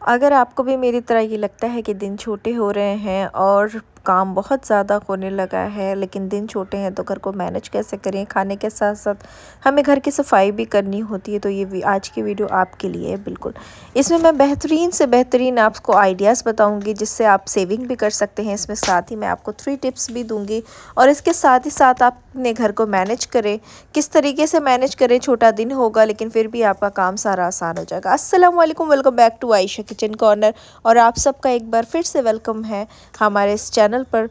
अगर आपको भी मेरी तरह ये लगता है कि दिन छोटे हो रहे हैं और काम बहुत ज़्यादा होने लगा है, लेकिन दिन छोटे हैं तो घर को मैनेज कैसे करें, खाने के साथ साथ हमें घर की सफाई भी करनी होती है, तो ये आज की वीडियो आपके लिए है। बिल्कुल इसमें मैं बेहतरीन से बेहतरीन आपको आइडियाज़ बताऊंगी जिससे आप सेविंग भी कर सकते हैं। इसमें साथ ही मैं आपको 3 टिप्स भी दूंगी और इसके साथ ही साथ आप अपने घर को मैनेज करें, किस तरीके से मैनेज करें। छोटा दिन होगा लेकिन फिर भी आपका काम सारा आसान हो जाएगा। अस्सलाम वालेकुम, welcome back to Ayesha kitchen corner और आप सबका एक बार फिर से वेलकम है हमारे इस चैनल पर।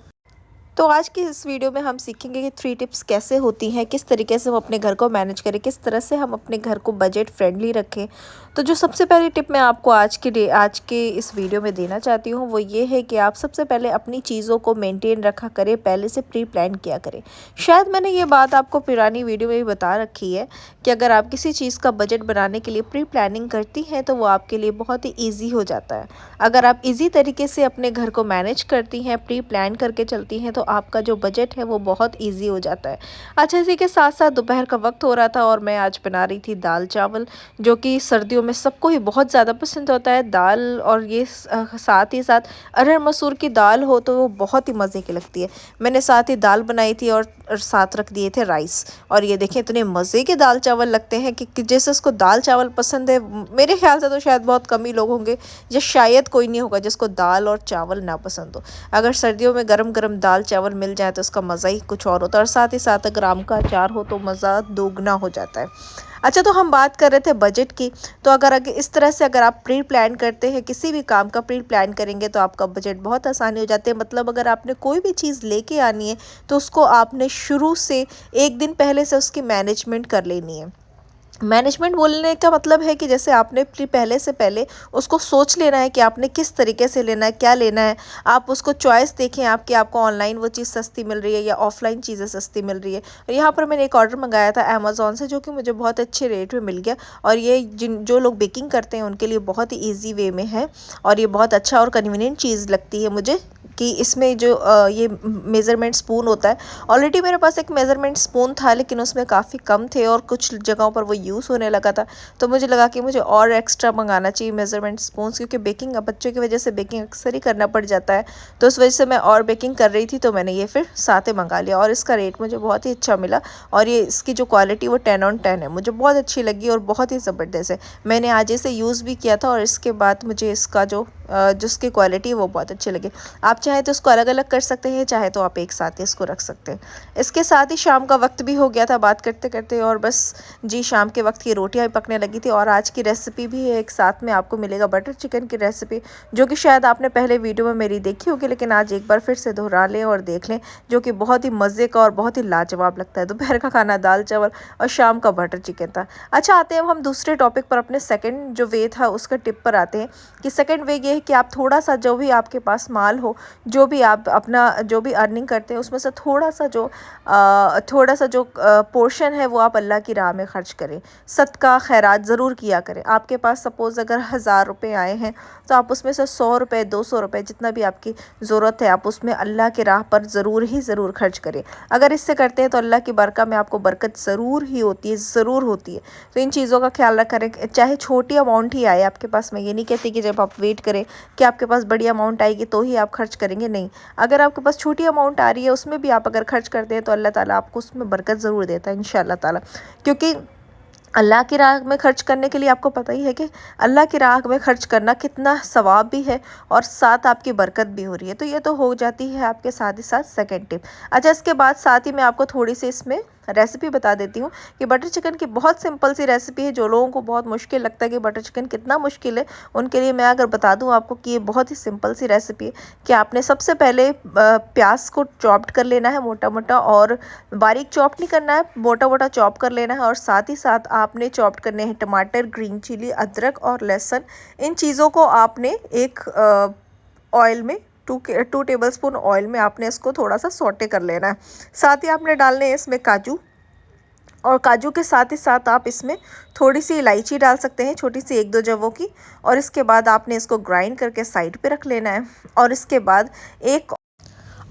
तो आज की इस वीडियो में हम सीखेंगे कि 3 टिप्स कैसे होती हैं, किस तरीके से हम अपने घर को मैनेज करें, किस तरह से हम अपने घर को बजट फ्रेंडली रखें। तो जो सबसे पहली टिप मैं आपको आज के इस वीडियो में देना चाहती हूँ वो ये है कि आप सबसे पहले अपनी चीज़ों को मेंटेन रखा करें, पहले से प्री प्लान किया करें। शायद मैंने ये बात आपको पुरानी वीडियो में भी बता रखी है कि अगर आप किसी चीज़ का बजट बनाने के लिए प्री प्लानिंग करती हैं तो वो आपके लिए बहुत ही ईजी हो जाता है। अगर आप ईजी तरीके से अपने घर को मैनेज करती हैं, प्री प्लान करके चलती हैं, तो आपका जो बजट है वो बहुत ईजी हो जाता है। अच्छा, इसी के साथ साथ दोपहर का वक्त हो रहा था और मैं आज बना रही थी दाल चावल, जो कि सर्दियों में सबको ही बहुत ज़्यादा पसंद होता है दाल। और ये साथ ही साथ अरहर मसूर की दाल हो तो वो बहुत ही मज़े की लगती है। मैंने साथ ही दाल बनाई थी और साथ रख दिए थे राइस। और ये देखें इतने मज़े के दाल चावल लगते हैं कि जैसे उसको दाल चावल पसंद है, मेरे ख्याल से तो शायद बहुत कम ही लोग होंगे या शायद कोई नहीं होगा जिसको दाल और चावल ना पसंद हो। अगर सर्दियों में गरम गरम दाल चावल मिल जाए तो उसका मज़ा ही कुछ और होता है। और साथ ही साथ अगर आम का अचार हो तो मज़ा दोगुना हो जाता है। अच्छा, तो हम बात कर रहे थे बजट की। तो अगर इस तरह से अगर आप प्री प्लान करते हैं, किसी भी काम का प्री प्लान करेंगे तो आपका बजट बहुत आसानी हो जाते हैं। मतलब अगर आपने कोई भी चीज़ लेके आनी है तो उसको आपने शुरू से एक दिन पहले से उसकी मैनेजमेंट कर लेनी है। मैनेजमेंट बोलने का मतलब है कि जैसे आपने पहले से पहले उसको सोच लेना है कि आपने किस तरीके से लेना है, क्या लेना है। आप उसको चॉइस देखें आपको ऑनलाइन वो चीज़ सस्ती मिल रही है या ऑफलाइन चीज़ें सस्ती मिल रही है। और यहाँ पर मैंने एक ऑर्डर मंगाया था अमेज़ॉन से, जो कि मुझे बहुत अच्छे रेट में मिल गया। और ये जो लोग बेकिंग करते हैं उनके लिए बहुत ही ईजी वे में है और ये बहुत अच्छा और कन्वीनियंट चीज़ लगती है मुझे कि इसमें जो ये मेज़रमेंट स्पून होता है। ऑलरेडी मेरे पास एक मेज़रमेंट स्पून था लेकिन उसमें काफ़ी कम थे और कुछ जगहों पर वो यूज़ होने लगा था, तो मुझे लगा कि मुझे और एक्स्ट्रा मंगाना चाहिए मेज़रमेंट स्पून्स, क्योंकि बेकिंग बच्चों की वजह से बेकिंग अक्सर ही करना पड़ जाता है। तो उस वजह से मैं और बेकिंग कर रही थी तो मैंने ये फिर साथ ही मंगा लिया और इसका रेट मुझे बहुत ही अच्छा मिला। और ये इसकी जो क्वालिटी वो 10 on 10 है, मुझे बहुत अच्छी लगी और बहुत ही ज़बरदस्त है। मैंने आज इसे यूज़ भी किया था और इसके बाद मुझे इसका जिसकी क्वालिटी है वो बहुत अच्छी लगी। आप चाहे तो इसको अलग अलग कर सकते हैं, चाहे तो आप एक साथ ही इसको रख सकते हैं। इसके साथ ही शाम का वक्त भी हो गया था बात करते करते और बस जी शाम के वक्त की रोटियां भी पकने लगी थी। और आज की रेसिपी भी है, एक साथ में आपको मिलेगा बटर चिकन की रेसिपी, जो कि शायद आपने पहले वीडियो में मेरी देखी होगी लेकिन आज एक बार फिर से दोहरा लें और देख लें, जो कि बहुत ही मज़े का और बहुत ही लाजवाब लगता है। दोपहर का खाना दाल चावल और शाम का बटर चिकन था। अच्छा, आते हैं हम दूसरे टॉपिक पर, अपने सेकेंड जो वे था उसका टिप पर आते हैं कि सेकेंड वे ये है कि आप थोड़ा सा जो भी आपके पास माल हो, जो भी आप अपना जो भी अर्निंग करते हैं उसमें से थोड़ा सा जो पोर्शन है वो आप अल्लाह की राह में खर्च करें। सदका खैरात ज़रूर किया करें। आपके पास सपोज़ अगर 1000 रुपये आए हैं तो आप उसमें से 100 रुपये 200 रुपये जितना भी आपकी ज़रूरत है आप उसमें अल्लाह की राह पर ज़रूर खर्च करें। अगर इससे करते हैं तो अल्लाह की बरकत में आपको बरकत ज़रूर ही होती है, ज़रूर होती है। तो इन चीज़ों का ख्याल रखें, चाहे छोटी अमाउंट ही आए आपके पास। मैं ये नहीं कहती कि जब आप वेट करें कि आपके पास बड़ी अमाउंट आएगी तो ही आप खर्च करेंगे, नहीं। अगर आपके पास छोटी अमाउंट आ रही है उसमें भी आप अगर खर्च करते हैं तो अल्लाह ताला आपको उसमें बरकत ज़रूर देता है इंशाअल्लाह ताला। क्योंकि अल्लाह की राह में खर्च करने के लिए आपको पता ही है कि अल्लाह की राह में खर्च करना कितना सवाब भी है और साथ आपकी बरकत भी हो रही है। तो ये तो हो जाती है आपके साथ ही साथ सेकंड टिप। अच्छा, इसके बाद साथ ही मैं आपको थोड़ी सी इसमें रेसिपी बता देती हूँ कि बटर चिकन की बहुत सिंपल सी रेसिपी है। जो लोगों को बहुत मुश्किल लगता है कि बटर चिकन कितना मुश्किल है, उनके लिए मैं अगर बता दूँ आपको कि ये बहुत ही सिंपल सी रेसिपी है कि आपने सबसे पहले प्याज को चॉप्ड कर लेना है मोटा मोटा, और बारीक चॉप नहीं करना है, मोटा मोटा चॉप कर लेना है। और साथ ही साथ आपने चॉप्ड करने हैं टमाटर, ग्रीन चिली, अदरक और लहसुन। इन चीज़ों को आपने एक ऑयल में 2 टेबलस्पून ऑयल में आपने इसको थोड़ा सा सौटे कर लेना है। साथ ही आपने डालने हैं इसमें काजू, और काजू के साथ ही साथ आप इसमें थोड़ी सी इलायची डाल सकते हैं, छोटी सी 1-2 जवों की। और इसके बाद आपने इसको ग्राइंड करके साइड पे रख लेना है। और इसके बाद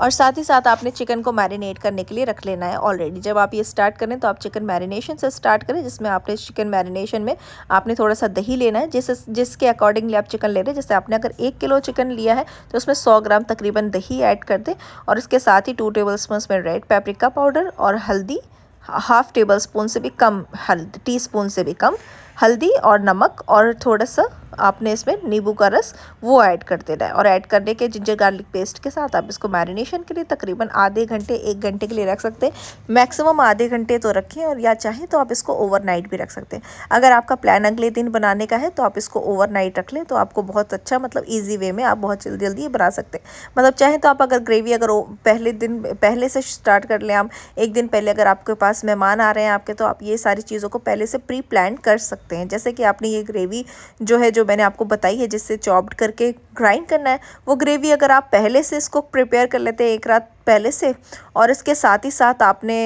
और साथ ही साथ आपने चिकन को मैरिनेट करने के लिए रख लेना है ऑलरेडी। जब आप ये स्टार्ट करें तो आप चिकन मैरिनेशन से स्टार्ट करें, जिसमें आपने चिकन मैरिनेशन में आपने थोड़ा सा दही लेना है, जिसके अकॉर्डिंगली आप चिकन ले रहे हैं। जैसे आपने अगर 1 किलो चिकन लिया है तो उसमें 100 ग्राम तकरीबन दही ऐड कर दें, और इसके साथ ही 2 टेबलस्पून में रेड पेपरिका पाउडर और हल्दी, हाफ टेबल स्पून से भी कम हल्दी, टीस्पून से भी कम हल्दी और नमक, और थोड़ा सा आपने इसमें नींबू का रस वो ऐड कर देना है। और ऐड करने के जिंजर गार्लिक पेस्ट के साथ आप इसको मैरिनेशन के लिए तकरीबन आधे घंटे 1 घंटे के लिए रख सकते हैं। मैक्सिमम आधे घंटे तो रखें, और या चाहें तो आप इसको ओवरनाइट भी रख सकते हैं। अगर आपका प्लान अगले दिन बनाने का है तो आप इसको ओवरनाइट रख लें, तो आपको बहुत अच्छा मतलब ईजी वे में आप बहुत जल्दी जल्दी बना सकते हैं। मतलब चाहें तो आप अगर ग्रेवी अगर पहले दिन पहले से स्टार्ट कर लें, आप 1 दिन पहले अगर आपके पास मेहमान आ रहे हैं आपके, तो आप ये सारी चीज़ों को पहले से प्री प्लान कर सकते हैं। जैसे कि आपने ये ग्रेवी जो है, जो मैंने आपको बताई है जिससे चॉप्ड करके ग्राइंड करना है, वो ग्रेवी अगर आप पहले से इसको प्रिपेयर कर लेते हैं 1 रात पहले से, और इसके साथ ही साथ आपने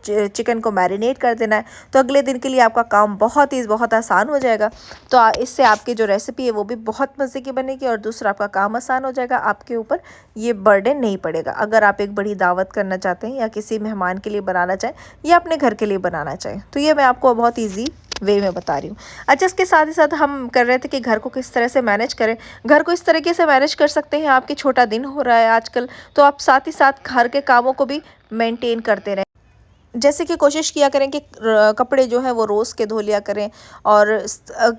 चिकन को मैरिनेट कर देना है, तो अगले दिन के लिए आपका काम बहुत आसान हो जाएगा। तो इससे आपकी जो रेसिपी है वो भी बहुत मज़े की बनेगी, और दूसरा आपका काम आसान हो जाएगा, आपके ऊपर ये बर्डन नहीं पड़ेगा। अगर आप एक बड़ी दावत करना चाहते हैं, या किसी मेहमान के लिए बनाना चाहें, या अपने घर के लिए बनाना चाहें, तो ये मैं आपको बहुत ईजी वे में बता रही हूँ। अच्छा, इसके साथ ही साथ हम कर रहे थे कि घर को किस तरह से मैनेज करें। घर को इस तरीके से मैनेज कर सकते हैं, आपके छोटा दिन हो रहा है आजकल, तो आप साथ ही साथ घर के कामों को भी मेंटेन करते रहें। जैसे कि कोशिश किया करें कि कपड़े जो हैं वो रोज़ के धो लिया करें, और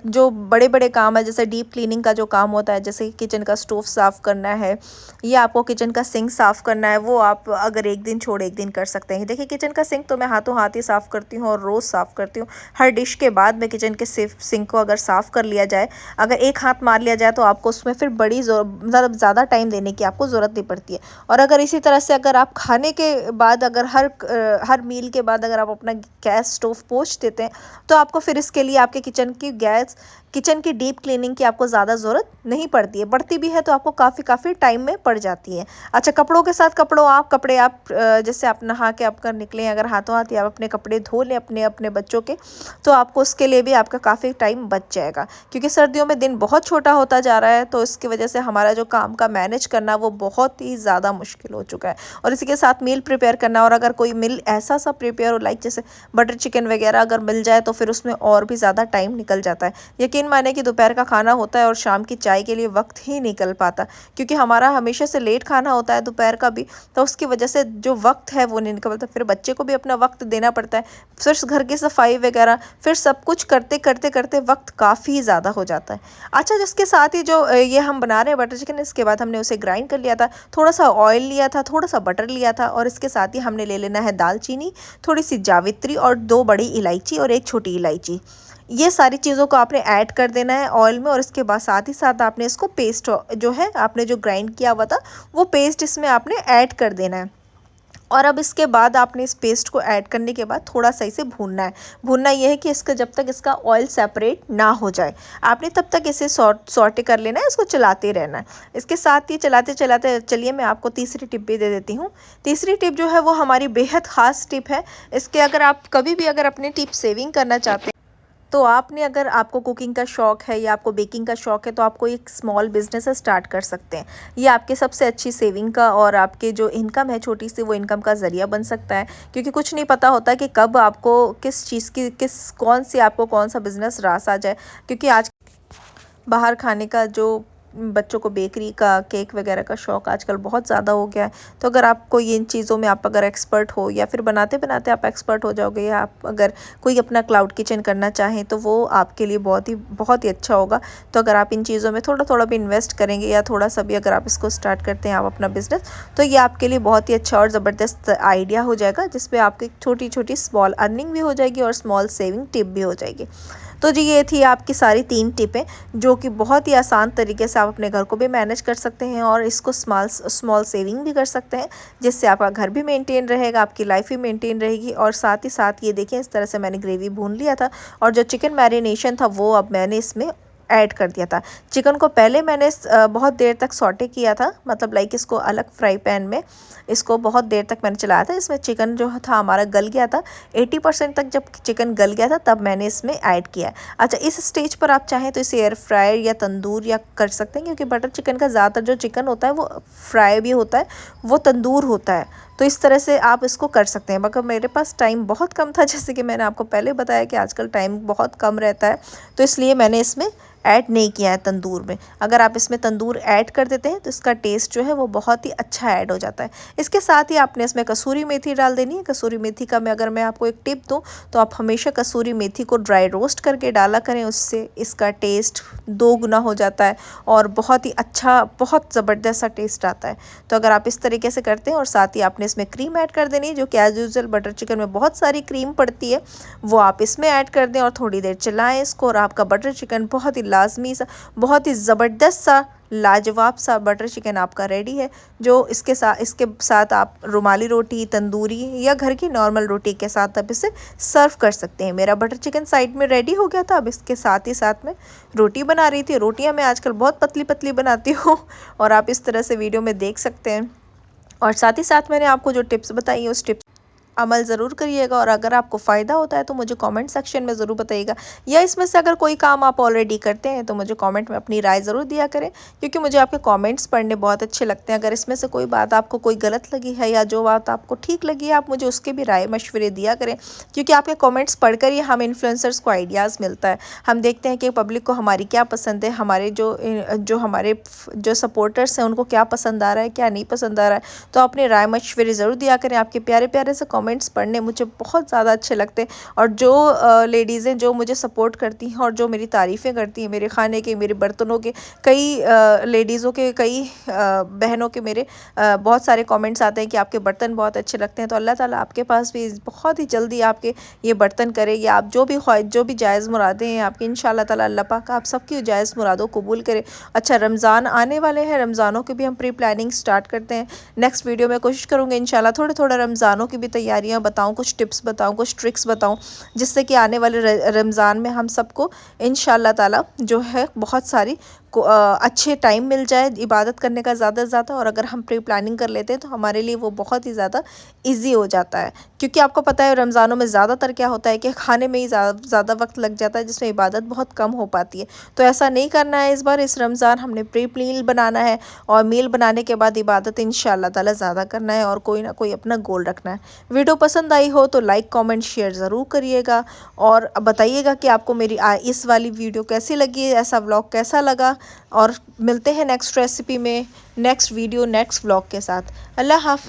जो बड़े बड़े काम है जैसे डीप क्लीनिंग का जो काम होता है, जैसे किचन का स्टोव साफ़ करना है, या आपको किचन का सिंक साफ़ करना है, वो आप अगर 1 दिन छोड़ 1 दिन कर सकते हैं। देखिए, किचन का सिंक तो मैं हाथों हाथ ही साफ़ करती हूँ और रोज़ साफ़ करती हूँ। हर डिश के बाद में किचन के सिंक को अगर साफ़ कर लिया जाए, अगर एक हाथ मार लिया जाए, तो आपको उसमें फिर मतलब ज़्यादा टाइम देने की आपको ज़रूरत नहीं पड़ती है। और अगर इसी तरह से अगर आप खाने के बाद अगर हर मील के बाद अगर आप अपना गैस स्टोव पोंछ देते हैं, तो आपको फिर इसके लिए आपके किचन की डीप क्लीनिंग की आपको ज़्यादा ज़रूरत नहीं पड़ती है। बढ़ती भी है तो आपको काफ़ी टाइम में पड़ जाती है। अच्छा, कपड़ों के साथ कपड़े आप जैसे आप नहा के आप निकलें, अगर हाथों हाथ आप अपने कपड़े धो लें अपने बच्चों के, तो आपको उसके लिए भी आपका काफ़ी टाइम बच जाएगा। क्योंकि सर्दियों में दिन बहुत छोटा होता जा रहा है, तो इसकी वजह से हमारा जो काम का मैनेज करना वो बहुत ही ज़्यादा मुश्किल हो चुका है। और इसी के साथ मील प्रिपेयर करना, और अगर कोई मील ऐसा सा प्रिपेयर हो लाइक जैसे बटर चिकन वगैरह अगर मिल जाए, तो फिर उसमें और भी ज़्यादा टाइम निकल जाता है। यकीन माने कि दोपहर का खाना होता है और शाम की चाय के लिए वक्त ही निकल पाता, क्योंकि हमारा हमेशा से लेट खाना होता है दोपहर का भी, तो उसकी वजह से जो वक्त है वो नहीं निकल पाता। फिर बच्चे को भी अपना वक्त देना पड़ता है, फिर घर की सफाई वगैरह, फिर सब कुछ करते करते करते वक्त काफ़ी ज़्यादा हो जाता है। अच्छा, जिसके साथ ही जो ये हम बना रहे हैं बटर चिकन, इसके बाद हमने उसे ग्राइंड कर लिया था, थोड़ा सा ऑयल लिया था, थोड़ा सा बटर लिया था, और इसके साथ ही हमने ले लेना है दालचीनी, थोड़ी सी जावित्री, और 2 बड़ी इलायची और 1 छोटी इलायची। ये सारी चीज़ों को आपने ऐड कर देना है ऑयल में, और इसके बाद साथ ही साथ आपने इसको पेस्ट जो है आपने जो ग्राइंड किया हुआ था वो पेस्ट इसमें आपने ऐड कर देना है। और अब इसके बाद आपने इस पेस्ट को ऐड करने के बाद थोड़ा सा इसे भूनना है। भूनना ये है कि इसका जब तक इसका ऑयल सेपरेट ना हो जाए, आपने तब तक इसे सॉटे कर लेना है, इसको चलाते रहना है। इसके साथ ही चलाते चलाते चलिए मैं आपको तीसरी टिप भी दे देती हूँ। तीसरी टिप जो है वो हमारी बेहद ख़ास टिप है। इसके अगर आप कभी भी अगर अपनी टिप सेविंग करना चाहते हैं, तो आपने अगर आपको कुकिंग का शौक़ है या आपको बेकिंग का शौक़ है, तो आपको एक स्मॉल बिजनेस स्टार्ट कर सकते हैं। ये आपके सबसे अच्छी सेविंग का और आपके जो इनकम है छोटी सी, वो इनकम का ज़रिया बन सकता है। क्योंकि कुछ नहीं पता होता कि कब आपको किस चीज़ की आपको कौन सा बिज़नेस रास आ जाए। क्योंकि आज बाहर खाने का जो बच्चों को बेकरी का केक वगैरह का शौक़ आजकल बहुत ज़्यादा हो गया है। तो अगर आपको इन चीज़ों में आप अगर एक्सपर्ट हो, या फिर बनाते बनाते आप एक्सपर्ट हो जाओगे, या आप अगर कोई अपना क्लाउड किचन करना चाहें, तो वो आपके लिए बहुत ही अच्छा होगा। तो अगर आप इन चीज़ों में थोड़ा थोड़ा भी इन्वेस्ट करेंगे, या थोड़ा सा भी अगर आप इसको स्टार्ट करते हैं आप अपना बिज़नेस, तो ये आपके लिए बहुत ही अच्छा और ज़बरदस्त आइडिया हो जाएगा, जिसपे आपकी छोटी छोटी स्मॉल अर्निंग भी हो जाएगी और स्मॉल सेविंग टिप भी हो जाएगी। तो जी, ये थी आपकी सारी 3 टिपें, जो कि बहुत ही आसान तरीके से आप अपने घर को भी मैनेज कर सकते हैं, और इसको स्मॉल सेविंग भी कर सकते हैं, जिससे आपका घर भी मेंटेन रहेगा, आपकी लाइफ भी मेंटेन रहेगी। और साथ ही साथ ये देखिए, इस तरह से मैंने ग्रेवी भून लिया था, और जो चिकन मैरिनेशन था वो अब मैंने इसमें ऐड कर दिया था। चिकन को पहले मैंने बहुत देर तक सॉटे किया था, मतलब लाइक इसको अलग फ्राई पैन में इसको बहुत देर तक मैंने चलाया था। इसमें चिकन जो था हमारा गल गया था, 80% तक जब चिकन गल गया था तब मैंने इसमें ऐड किया है। अच्छा, इस स्टेज पर आप चाहें तो इसे एयर फ्रायर या तंदूर या कर सकते हैं, क्योंकि बटर चिकन का ज़्यादातर जो चिकन होता है वो फ्राई भी होता है, वो तंदूर होता है, तो इस तरह से आप इसको कर सकते हैं। मगर मेरे पास टाइम बहुत कम था, जैसे कि मैंने आपको पहले बताया कि आजकल टाइम बहुत कम रहता है, तो इसलिए मैंने इसमें ऐड नहीं किया है तंदूर में। अगर आप इसमें तंदूर ऐड कर देते हैं तो इसका टेस्ट जो है वो बहुत ही अच्छा ऐड हो जाता है। इसके साथ ही आपने इसमें कसूरी मेथी डाल देनी है। कसूरी मेथी का अगर मैं आपको एक टिप दूं तो आप हमेशा कसूरी मेथी को ड्राई रोस्ट करके डाला करें, उससे इसका टेस्ट 2 गुना हो जाता है और बहुत ही अच्छा, बहुत ज़बरदस्त सा टेस्ट आता है। तो अगर आप इस तरीके से करते हैं और साथ ही आपने इसमें क्रीम ऐड कर देनी है, जो कि एज़ यूजुअल बटर चिकन में बहुत सारी क्रीम पड़ती है, वो आप इसमें ऐड कर दें और थोड़ी देर चलाएं इसको, और आपका बटर चिकन बहुत ही लाजमी सा, बहुत ही ज़बरदस्त सा, लाजवाब सा बटर चिकन आपका रेडी है। जो इसके साथ आप रुमाली रोटी, तंदूरी या घर की नॉर्मल रोटी के साथ आप इसे सर्व कर सकते हैं। मेरा बटर चिकन साइड में रेडी हो गया था। अब इसके साथ ही साथ में रोटी बना रही थी। रोटियां मैं आजकल बहुत पतली पतली बनाती हूँ और आप इस तरह से वीडियो में देख सकते हैं। और साथ ही साथ मैंने आपको जो टिप्स बताई हैं उस टिप्स अमल ज़रूर करिएगा, और अगर आपको फ़ायदा होता है तो मुझे कमेंट सेक्शन में ज़रूर बताइएगा, या इसमें से अगर कोई काम आप ऑलरेडी करते हैं तो मुझे कमेंट में अपनी राय ज़रूर दिया करें, क्योंकि मुझे आपके कमेंट्स पढ़ने बहुत अच्छे लगते हैं। अगर इसमें से कोई बात आपको कोई गलत लगी है या जो बात आपको ठीक लगी है, आप मुझे उसके भी राय मशवरे दिया करें, क्योंकि आपके कमेंट्स पढ़कर ही हम इन्फ्लुएंसर्स को आइडियाज़ मिलता है। हम देखते हैं कि पब्लिक को हमारी क्या पसंद है, हमारे हमारे जो सपोर्टर्स हैं उनको क्या पसंद आ रहा है, क्या नहीं पसंद आ रहा है। तो अपने राय मशवरे ज़रूर दिया करें। आपके प्यारे प्यारे से कमेंट्स पढ़ने मुझे बहुत ज़्यादा अच्छे लगते हैं, और जो लेडीज़ें जो मुझे सपोर्ट करती हैं और जो मेरी तारीफ़ें करती हैं, मेरे खाने के, मेरे बर्तनों के, कई लेडीज़ों के, कई बहनों के मेरे बहुत सारे कमेंट्स आते हैं कि आपके बर्तन बहुत अच्छे लगते हैं। तो अल्लाह ताला आपके पास भी बहुत ही जल्दी आपके ये बर्तन करेगी। आप जो भी जायज़ मुरादें हैं आपकी, इंशाल्लाह ताला अल्लाह पाक आप सबकी जायज़ मुरादों कबूल करे। अच्छा, रमज़ान आने वाले हैं, रमज़ानों की भी हम प्री प्लानिंग स्टार्ट करते हैं। नेक्स्ट वीडियो में कोशिश करूँगी इंशाल्लाह थोड़ा रमज़ानों की भी तैयारियाँ बताऊँ, कुछ टिप्स बताऊँ, कुछ ट्रिक्स बताऊँ, जिससे कि आने वाले रमज़ान में हम सबको इंशाल्लाह ताला जो है बहुत सारी अच्छे टाइम मिल जाए इबादत करने का ज़्यादा से ज़्यादा। और अगर हम प्री प्लानिंग कर लेते हैं तो हमारे लिए वो बहुत ही ज़्यादा इजी हो जाता है, क्योंकि आपको पता है रमज़ानों में ज़्यादातर क्या होता है कि खाने में ही ज़्यादा वक्त लग जाता है, जिसमें इबादत बहुत कम हो पाती है। तो ऐसा नहीं करना है। इस बार इस रमज़ान हमने प्री मील बनाना है, और मील बनाने के बाद इबादत इंशाल्लाह ताला ज़्यादा करना है, और कोई ना कोई अपना गोल रखना है। वीडियो पसंद आई हो तो लाइक कमेंट शेयर ज़रूर करिएगा, और बताइएगा कि आपको मेरी इस वाली वीडियो कैसी लगी, ऐसा व्लॉग कैसा लगा। और मिलते हैं नेक्स्ट रेसिपी में, नेक्स्ट वीडियो, नेक्स्ट व्लॉग के साथ। अल्लाह हाफ़िज़।